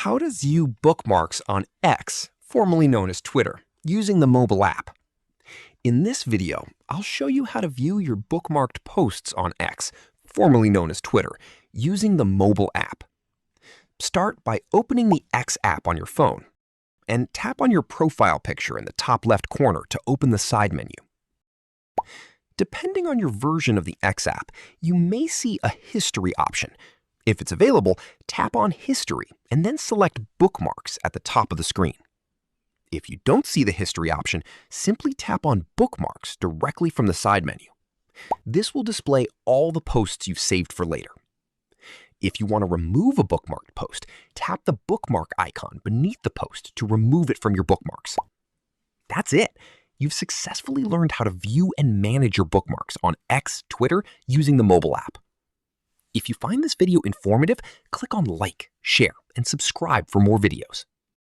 How to view bookmarks on X, formerly known as Twitter, using the mobile app. In this video, I'll show you how to view your bookmarked posts on X, formerly known as Twitter, using the mobile app. Start by opening the X app on your phone and tap on your profile picture in the top left corner to open the side menu. Depending on your version of the X app, you may see a history option. If it's available, tap on History and then select Bookmarks at the top of the screen. If you don't see the History option, simply tap on Bookmarks directly from the side menu. This will display all the posts you've saved for later. If you want to remove a bookmarked post, tap the bookmark icon beneath the post to remove it from your bookmarks. That's it! You've successfully learned how to view and manage your bookmarks on X, Twitter using the mobile app. If you find this video informative, click on like, share, and subscribe for more videos.